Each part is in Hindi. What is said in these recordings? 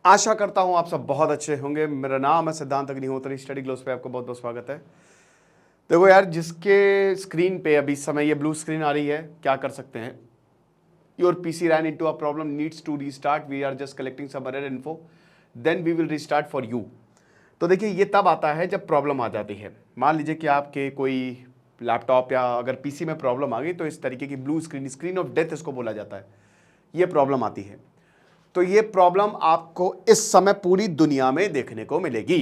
आशा करता हूं आप सब बहुत अच्छे होंगे। मेरा नाम है सिद्धांत अग्निहोत्री, स्टडी ग्लोस पे आपको बहुत बहुत स्वागत है। देखो यार, जिसके स्क्रीन पे अभी इस समय ये ब्लू स्क्रीन आ रही है, क्या कर सकते हैं। Your PC ran into a problem, needs to restart, we are just collecting some error info, then we will restart for you. तो देखिए, ये तब आता है जब प्रॉब्लम आ जाती है। मान लीजिए कि आपके कोई लैपटॉप या अगर पीसी में प्रॉब्लम आ गई तो इस तरीके की blue screen, screen of death इसको बोला जाता है, ये प्रॉब्लम आती है। तो ये प्रॉब्लम आपको इस समय पूरी दुनिया में देखने को मिलेगी।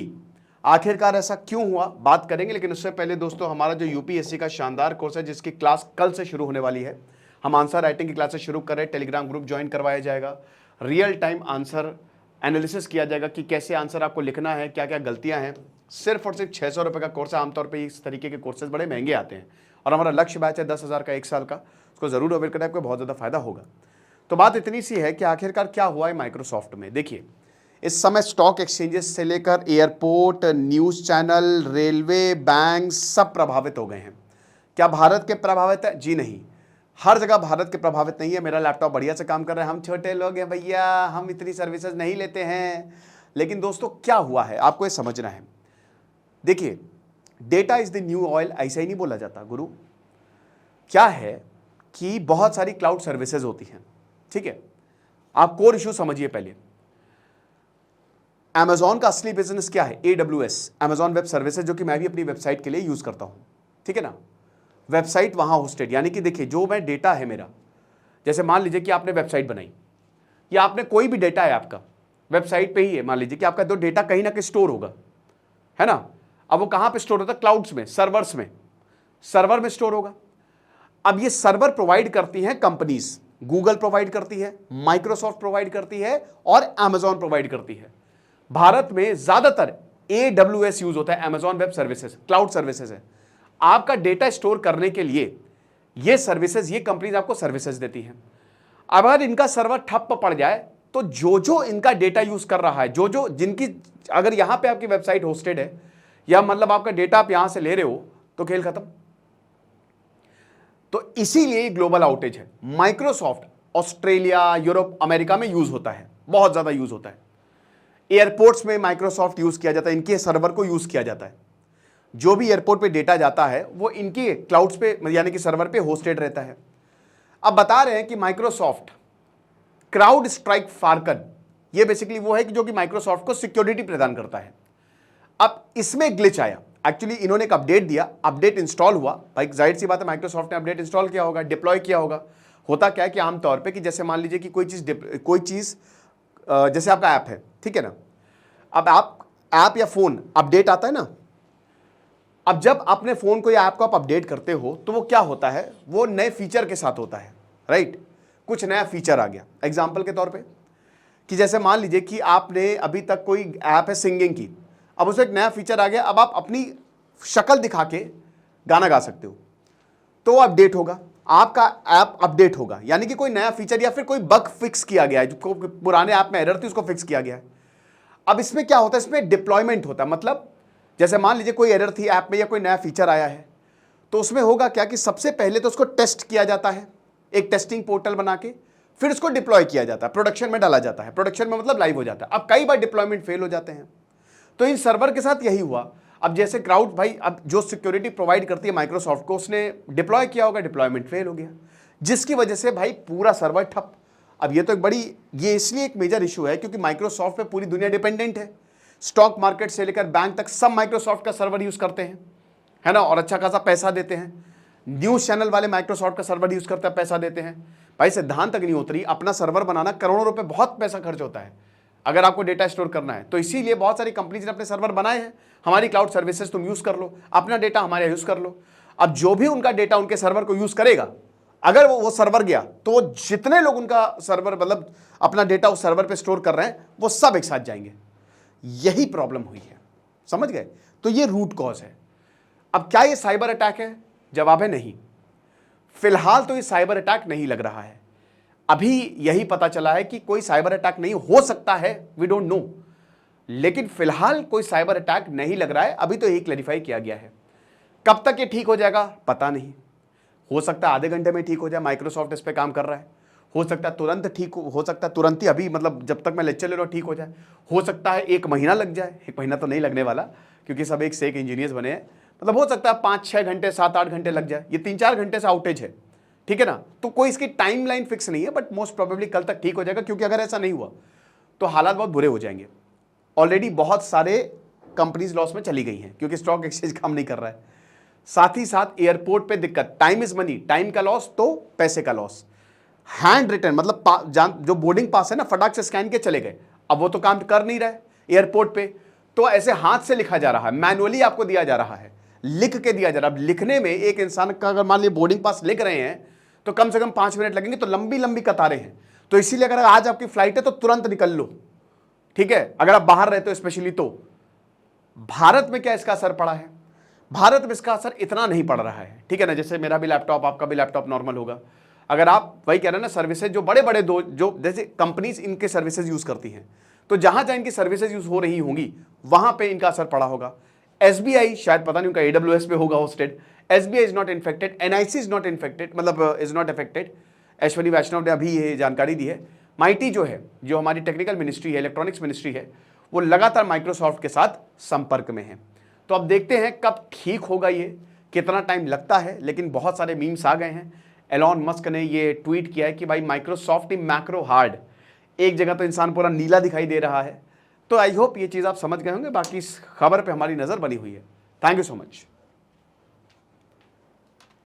आखिरकार ऐसा क्यों हुआ, बात करेंगे। लेकिन उससे पहले दोस्तों, हमारा जो यूपीएससी का शानदार कोर्स है, जिसकी क्लास कल से शुरू होने वाली है, हम आंसर राइटिंग की क्लासेस शुरू कर रहे हैं। टेलीग्राम ग्रुप ज्वाइन करवाया जाएगा, रियल टाइम आंसर एनालिसिस किया जाएगा कि कैसे आंसर आपको लिखना है, क्या क्या गलतियां हैं। सिर्फ और सिर्फ 600 रुपये का कोर्स है। आमतौर पर इस तरीके के कोर्सेज बड़े महंगे आते हैं और हमारा लक्ष्य बैच है 10,000 का 1 साल का। उसको जरूर अवेल करें, आपको बहुत ज़्यादा फायदा होगा। तो बात इतनी सी है कि आखिरकार क्या हुआ है माइक्रोसॉफ्ट में। देखिए, इस समय स्टॉक एक्सचेंजेस से लेकर airport, news channel, railway, bank सब प्रभावित हो गए हैं। क्या भारत के प्रभावित है? जी नहीं, हर जगह भारत के प्रभावित नहीं है। मेरा लैपटॉप बढ़िया से काम कर रहा है, हम छोटे लोग हैं भैया, हम इतनी सर्विसेज नहीं लेते हैं। लेकिन दोस्तों, क्या हुआ है आपको ये समझना है। देखिए, data is the new oil, ऐसा ही नहीं बोला जाता गुरु। क्या है कि बहुत सारी क्लाउड सर्विसेज होती हैं, ठीक है। आप कोर इशू समझिए पहले। Amazon का असली बिजनेस क्या है? AWS, Amazon वेब सर्विसेज, जो कि मैं भी अपनी वेबसाइट के लिए यूज करता हूं, ठीक है ना। वेबसाइट वहां होस्टेड, यानी कि देखिए, जो मैं डेटा है मेरा, जैसे मान लीजिए कि आपने वेबसाइट बनाई या आपने कोई भी डेटा है आपका वेबसाइट पे ही है, मान लीजिए कि आपका तो डेटा कहीं ना कहीं स्टोर होगा, है ना। अब वो कहां पे स्टोर होता है? क्लाउड्स में, सर्वर्स में, सर्वर में स्टोर होगा। अब ये सर्वर प्रोवाइड करती हैं कंपनीज। गूगल प्रोवाइड करती है, माइक्रोसॉफ्ट प्रोवाइड करती है और Amazon प्रोवाइड करती है। भारत में ज्यादातर AWS यूज होता है, Amazon web services, cloud services है। आपका डेटा स्टोर करने के लिए ये सर्विसेज, ये कंपनीज आपको सर्विसेज देती हैं। अब अगर इनका सर्वर ठप पड़ जाए तो जो जो इनका डेटा यूज कर रहा है, जो जो जिनकी, अगर यहां पे आपकी वेबसाइट होस्टेड है या मतलब आपका डेटा आप यहां से ले रहे हो, तो खेल खत्म। तो इसीलिए ग्लोबल आउटेज है। माइक्रोसॉफ्ट ऑस्ट्रेलिया, यूरोप, अमेरिका में यूज होता है, बहुत ज्यादा यूज होता है। एयरपोर्ट्स में माइक्रोसॉफ्ट यूज किया जाता है, इनके सर्वर को यूज किया जाता है। जो भी एयरपोर्ट पे डेटा जाता है वो इनके क्लाउड्स पे, यानी कि सर्वर पे होस्टेड रहता है। अब बता रहे हैं कि माइक्रोसॉफ्ट क्राउड स्ट्राइक फाल्कन, ये बेसिकली वो है कि जो कि माइक्रोसॉफ्ट को सिक्योरिटी प्रदान करता है। अब इसमें ग्लिच आया। एक्चुअली इन्होंने एक अपडेट दिया, अपडेट इंस्टॉल हुआ। भाई जाहिर सी बात है, माइक्रोसॉफ्ट ने अपडेट इंस्टॉल किया होगा, डिप्लॉय किया होगा। होता क्या है कि आमतौर पे कि जैसे मान लीजिए कि कोई चीज जैसे आपका ऐप है, ठीक है ना। अब आप ऐप या फोन अपडेट आता है ना। अब जब अपने फोन को या ऐप को आप अपडेट करते हो तो वो क्या होता है, वो नए फीचर के साथ होता है, राइट। कुछ नया फीचर आ गया, एग्जाम्पल के तौर पर कि जैसे मान लीजिए कि आपने अभी तक कोई ऐप है सिंगिंग की, अब उसमें एक नया फीचर आ गया। अब आप अपनी शक्ल दिखा के गाना गा सकते हो, तो अपडेट होगा, आपका ऐप अपडेट होगा, यानी कि कोई नया फीचर या फिर कोई बग फिक्स किया गया है, जो पुराने ऐप में एरर थी उसको फिक्स किया गया है। अब इसमें क्या होता है, इसमें डिप्लॉयमेंट होता है। मतलब जैसे मान लीजिए कोई एरर थी ऐप में या कोई नया फीचर आया है, तो उसमें होगा क्या कि सबसे पहले तो उसको टेस्ट किया जाता है, एक टेस्टिंग पोर्टल बना के, फिर उसको डिप्लॉय किया जाता है, प्रोडक्शन में डाला जाता है। प्रोडक्शन में मतलब लाइव हो जाता है। अब कई बार डिप्लॉयमेंट फेल हो जाते हैं, तो इन सर्वर के साथ यही हुआ। अब जैसे क्राउड, भाई अब जो सिक्योरिटी प्रोवाइड करती है माइक्रोसॉफ्ट को, उसने डिप्लॉय किया होगा, डिप्लॉयमेंट फेल हो गया, जिसकी वजह से भाई पूरा सर्वर ठप। अब ये तो एक बड़ी, ये इसलिए एक मेजर इशू है क्योंकि माइक्रोसॉफ्ट पे पूरी दुनिया डिपेंडेंट है। स्टॉक मार्केट से लेकर बैंक तक सब माइक्रोसॉफ्ट का सर्वर यूज करते हैं, है ना, और अच्छा खासा पैसा देते हैं। न्यूज चैनल वाले माइक्रोसॉफ्ट का सर्वर यूज करते हैं, पैसा देते हैं। भाई सिद्धांत अग्निहोत्री, अपना सर्वर बनाना करोड़ों रुपए, बहुत पैसा खर्च होता है अगर आपको डेटा स्टोर करना है। तो इसीलिए बहुत सारी कंपनीज ने अपने सर्वर बनाए हैं। हमारी क्लाउड सर्विसेज तुम यूज कर लो, अपना डेटा हमारे यूज कर लो। अब जो भी उनका डेटा उनके सर्वर को यूज करेगा, अगर वो सर्वर गया तो जितने लोग उनका सर्वर, मतलब अपना डेटा उस सर्वर पे स्टोर कर रहे हैं, वो सब एक साथ जाएंगे। यही प्रॉब्लम हुई है, समझ गए। तो ये रूट कॉज है। अब क्या ये साइबर अटैक है? जवाब है नहीं। फिलहाल तो ये साइबर अटैक नहीं लग रहा है। अभी यही पता चला है कि कोई साइबर अटैक नहीं, हो सकता है, वी डोंट नो, लेकिन फिलहाल कोई साइबर अटैक नहीं लग रहा है। अभी तो यही क्लैरिफाई किया गया है। कब तक ये ठीक हो जाएगा पता नहीं, हो सकता है आधे घंटे में ठीक हो जाए। माइक्रोसॉफ्ट इस पे काम कर रहा है। हो सकता है तुरंत ठीक हो सकता है तुरंत ही, अभी मतलब जब तक मैं लेक्चर ले रहा हूँ ठीक हो जाए, हो सकता है 1 महीना लग जाए, 1 महीना तो नहीं लगने वाला क्योंकि सब एक से एक इंजीनियर्स बने हैं, मतलब हो सकता है 5-6 घंटे 7-8 घंटे लग जाए, ये 3-4 घंटे से आउटेज है, ठीक है ना। तो कोई इसकी टाइमलाइन फिक्स नहीं है, बट मोस्ट प्रोबेबली कल तक ठीक हो जाएगा, क्योंकि अगर ऐसा नहीं हुआ तो हालात बहुत बुरे हो जाएंगे। ऑलरेडी बहुत सारे कंपनीज लॉस में चली गई हैं क्योंकि स्टॉक एक्सचेंज काम नहीं कर रहा है। साथ ही साथ एयरपोर्ट पे दिक्कत, टाइम इज मनी, टाइम का लॉस तो पैसे का लॉस। हैंड रिटन मतलब जो बोर्डिंग पास है ना, फटाक से स्कैन के चले गए, अब वो तो काम कर नहीं रहा है एयरपोर्ट पे, तो ऐसे हाथ से लिखा जा रहा है, मैनुअली आपको दिया जा रहा है, लिख के दिया जा रहा है। अब लिखने में एक इंसान का अगर मान लीजिए बोर्डिंग पास लिख रहे हैं तो कम से कम 5 मिनट लगेंगे, तो लंबी लंबी कतारें हैं। तो इसीलिए अगर आज आपकी फ्लाइट है तो तुरंत निकल लो, ठीक है, अगर आप बाहर रहते हो स्पेशली। तो भारत में क्या इसका असर पड़ा है? भारत में इसका असर इतना नहीं पड़ रहा है, ठीक है ना। जैसे मेरा भी लैपटॉप, आपका भी लैपटॉप नॉर्मल होगा। अगर आप वही कह रहे हैं ना, सर्विसेज जो बड़े बड़े जो जैसे कंपनीज इनके सर्विसेज यूज करती हैं, तो जहां जहां इनकी सर्विसेज यूज हो रही होंगी वहां पे इनका असर पड़ा होगा। एसबीआई शायद पता नहीं उनका AWS पे होगा hosted, SBI is not infected, NIC is not infected, मतलब इज नॉट अफेक्टेड। ऐश्वरी वैष्णव ने अभी ये जानकारी दी है। माइटी जो है, जो हमारी टेक्निकल मिनिस्ट्री है, इलेक्ट्रॉनिक्स मिनिस्ट्री है, वो लगातार माइक्रोसॉफ्ट के साथ संपर्क में है। तो अब देखते हैं कब ठीक होगा, ये कितना टाइम लगता है, लेकिन बहुत सारे मीम्स आ गए हैं। एलॉन मस्क ने ये ट्वीट किया है कि भाई माइक्रोसॉफ्ट इन मैक्रो हार्ड, एक जगह तो इंसान पूरा नीला दिखाई दे रहा है। तो आई होप ये चीज़ आप समझ गए होंगे। बाकी इस खबर पे हमारी नज़र बनी हुई है। Thank you so much.